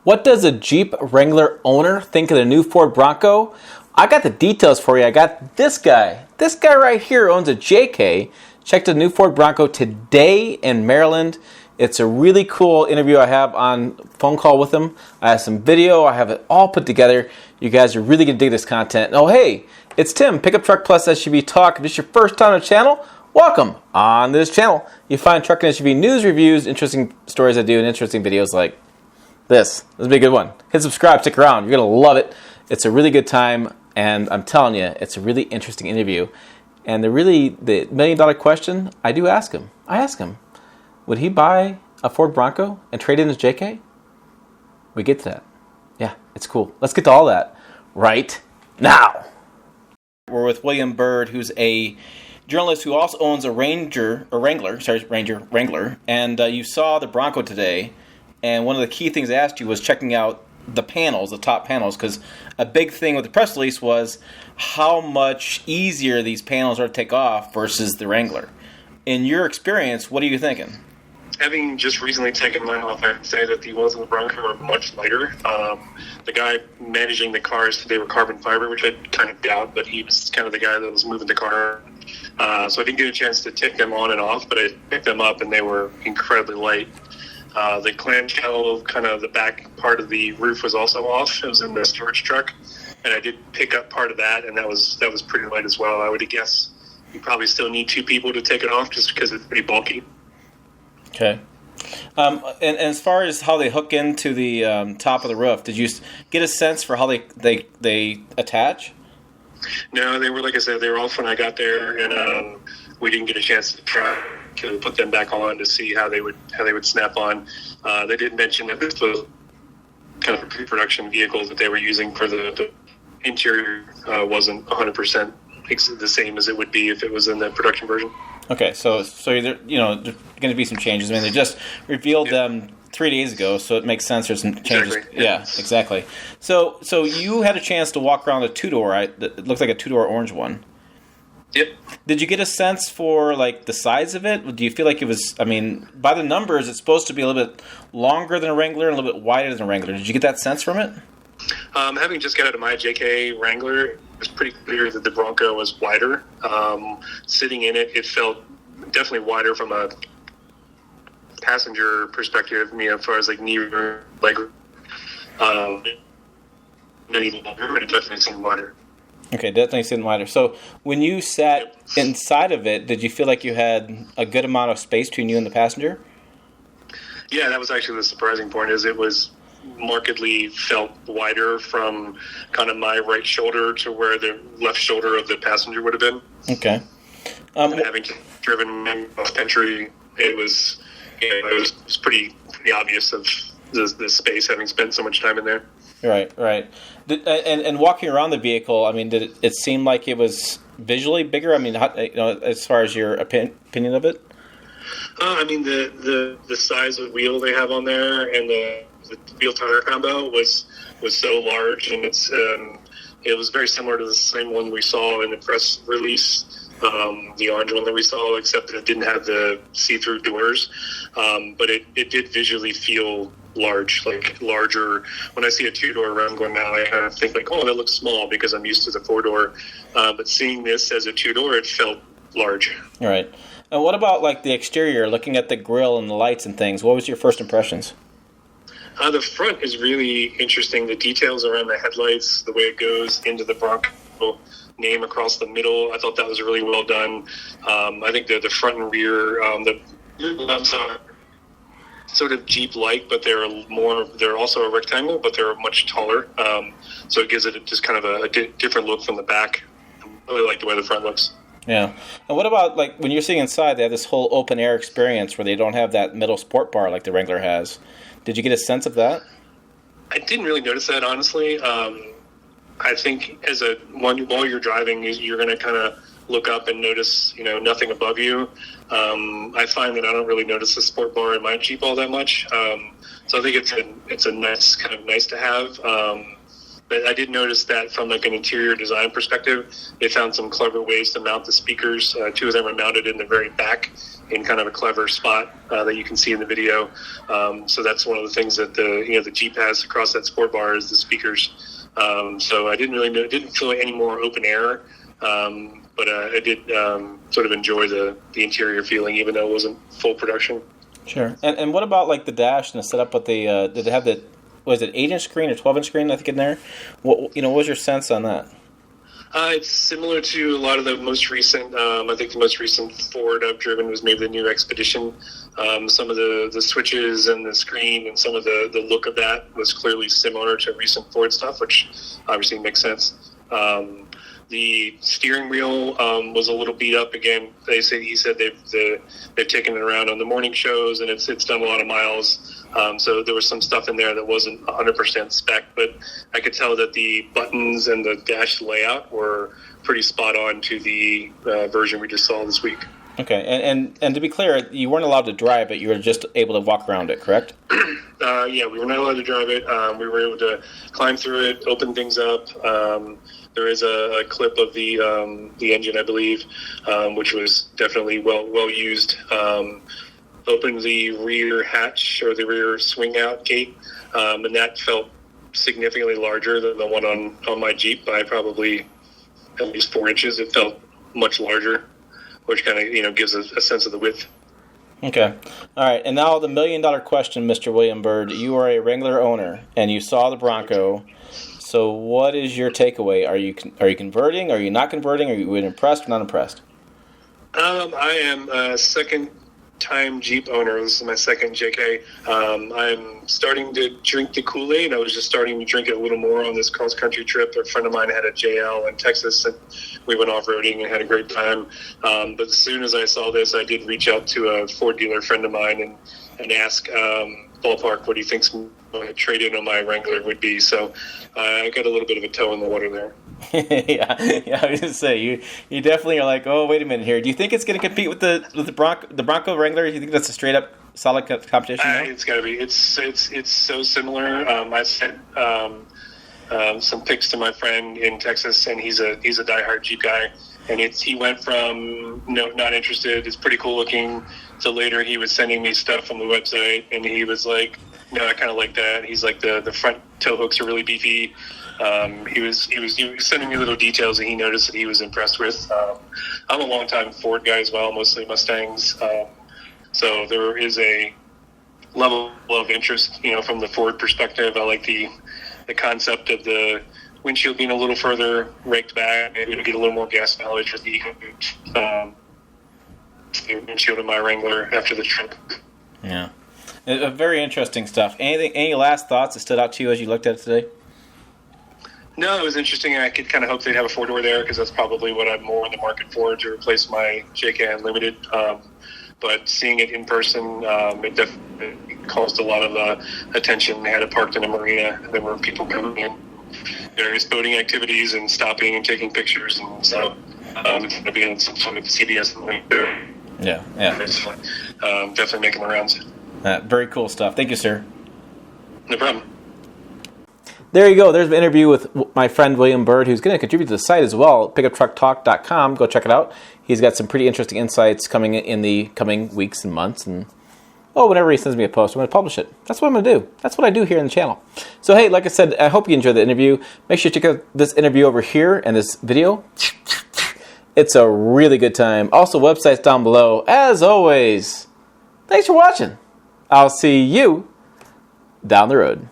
What does a Jeep Wrangler owner think of the new Ford Bronco? I got the details for you. I got this guy. This guy right here owns a JK. Checked the new Ford Bronco today in Maryland. It's a really cool interview I have on phone call with him. I have some video. I have it all put together. You guys are really going to dig this content. Oh, hey, it's Tim, Pickup Truck Plus SUV Talk. If this is your first time on the channel, welcome. On this channel, you find truck and SUV news, reviews, interesting stories I do, and interesting videos like this. This will be a good one. Hit subscribe, stick around. You're going to love it. It's a really good time, and I'm telling you, it's a really interesting interview. And the $1 million question, I do ask him. I ask him, would he buy a Ford Bronco and trade in his JK? We get to that. Yeah, it's cool. Let's get to all that right now. We're with William Byrd, who's a journalist who also owns a Wrangler. And you saw the Bronco today. And one of the key things I asked you was checking out the panels, the top panels, because a big thing with the press release was how much easier these panels are to take off versus the Wrangler. In your experience, what are you thinking? Having just recently taken mine off, I'd say that the ones in the Bronco are much lighter. The guy managing the cars, they were carbon fiber, which I kind of doubt, but he was kind of the guy that was moving the car. So I didn't get a chance to take them on and off, but I picked them up and they were incredibly light. The clamshell, kind of the back part of the roof was also off. It was in the storage truck, and I did pick up part of that, and that was pretty light as well. I would guess you probably still need two people to take it off just because it's pretty bulky. Okay. And as far as how they hook into the top of the roof, did you get a sense for how they attach? No, they were, like I said, they were off when I got there, and we didn't get a chance to try to put them back on to see how they would snap on. They did mention that this was kind of a pre-production vehicle that they were using for the interior wasn't 100% the same as it would be if it was in the production version. Okay, so there's going to be some changes. I mean, they just revealed them 3 days ago, so it makes sense there's some changes. Exactly. Yeah, exactly. So you had a chance to walk around a two-door, right? It looks like a two-door orange one. Yep. Did you get a sense for, like, the size of it? Do you feel like it was, I mean, by the numbers, it's supposed to be a little bit longer than a Wrangler and a little bit wider than a Wrangler. Did you get that sense from it? Having just got out of my JK Wrangler, it was pretty clear that the Bronco was wider. Sitting in it, it felt definitely wider from a passenger perspective, as far as, like, knee room, leg room. It definitely seemed wider. Okay, definitely seemed wider. So when you sat inside of it, did you feel like you had a good amount of space between you and the passenger? Yeah, that was actually the surprising point, is it was markedly felt wider from kind of my right shoulder to where the left shoulder of the passenger would have been. Okay. Having driven off country, it was pretty obvious of the space, having spent so much time in there. Right. And walking around the vehicle, I mean, did it seem like it was visually bigger? I mean, as far as your opinion of it? I mean, the size of wheel they have on there and the wheel tire combo was so large, and it was very similar to the same one we saw in the press release, the orange one that we saw, except that it didn't have the see-through doors. But it did visually feel large, like larger. When I see a two-door Wrangler now, I kind of think like, oh, that looks small because I'm used to the four-door. But seeing this as a two-door, it felt large. All right. And what about, like, the exterior, looking at the grille and the lights and things? What was your first impressions? The front is really interesting. The details around the headlights, the way it goes into the Bronco name across the middle, I thought that was really well done. I think the front and rear, the lamps are sort of Jeep-like, but they're also a rectangle, but they're much taller. So it gives it just kind of a different look from the back. I really like the way the front looks. Yeah. And what about, like, when you're sitting inside, they have this whole open-air experience where they don't have that middle sport bar like the Wrangler has. Did you get a sense of that? I didn't really notice that, honestly. I think while you're driving, you're going to kind of look up and notice, nothing above you. I find that I don't really notice the sport bar in my Jeep all that much. So I think it's a nice to have. But I did notice that from like an interior design perspective, they found some clever ways to mount the speakers. Two of them are mounted in the very back in kind of a clever spot that you can see in the video. So that's one of the things that the Jeep has across that sport bar is the speakers. So I didn't feel any more open air, but I did sort of enjoy the interior feeling, even though it wasn't full production. Sure. And what about like the dash and the setup? But did they have the, was it 8-inch screen or 12-inch screen? I think in there. What was your sense on that? It's similar to a lot of the most recent. I think the most recent Ford I've driven was maybe the new Expedition. Some of the switches and the screen and some of the look of that was clearly similar to recent Ford stuff, which obviously makes sense. The steering wheel was a little beat up. Again, he said they've taken it around on the morning shows and it's done a lot of miles. So there was some stuff in there that wasn't 100% spec, but I could tell that the buttons and the dash layout were pretty spot on to the version we just saw this week. Okay, and to be clear, you weren't allowed to drive it. You were just able to walk around it, correct? Yeah, we were not allowed to drive it. We were able to climb through it, open things up. There is a clip of the engine, I believe, which was definitely well used. Opened the rear hatch or the rear swing out gate, and that felt significantly larger than the one on my Jeep by probably at least 4 inches. It felt much larger, which kind of gives a sense of the width. Okay. All right. And now the $1 million question, Mr. William Byrd. You are a Wrangler owner, and you saw the Bronco. So what is your takeaway? Are you converting? Are you not converting? Are you impressed or not impressed? I am a second-time Jeep owner. This is my second JK. I'm starting to drink the Kool-Aid. I was just starting to drink it a little more on this cross-country trip. A friend of mine had a JL in Texas, and we went off-roading and had a great time. But as soon as I saw this, I did reach out to a Ford dealer friend of mine and ask ballpark what he thinks my trade-in on my Wrangler would be. So I got a little bit of a toe in the water there. yeah, I was going to say, you definitely are like, oh, wait a minute here. Do you think it's going to compete with the Bronco Wrangler? Do you think that's a straight-up solid competition? It's got to be. It's so similar. I sent some pics to my friend in Texas, and he's a diehard Jeep guy. And he went from not interested, it's pretty cool looking, to later he was sending me stuff from the website, and he was like, no, I kind of like that. He's like, the front tow hooks are really beefy. He was sending me little details that he noticed that he was impressed with. I'm a longtime Ford guy as well, mostly Mustangs. So there is a level of interest, from the Ford perspective. I like the concept of the windshield being a little further raked back, maybe to get a little more gas mileage with the EcoBoost windshield of my Wrangler after the trip. Yeah. Very interesting stuff. Any last thoughts that stood out to you as you looked at it today? No, it was interesting. I could kind of hope they'd have a four-door there because that's probably what I'm more in the market for to replace my JK Unlimited. But seeing it in person, it definitely caused a lot of attention. They had it parked in a marina. There were people coming in, various boating activities and stopping and taking pictures. And so it's going to be in some sort of CBS link there. Yeah. Definitely making the rounds. Very cool stuff. Thank you, sir. No problem. There you go. There's an interview with my friend William Byrd, who's going to contribute to the site as well, pickuptrucktalk.com. Go check it out. He's got some pretty interesting insights coming in the coming weeks and months. And, whenever he sends me a post, I'm going to publish it. That's what I'm going to do. That's what I do here in the channel. So, hey, like I said, I hope you enjoyed the interview. Make sure you check out this interview over here and this video. It's a really good time. Also, websites down below. As always, thanks for watching. I'll see you down the road.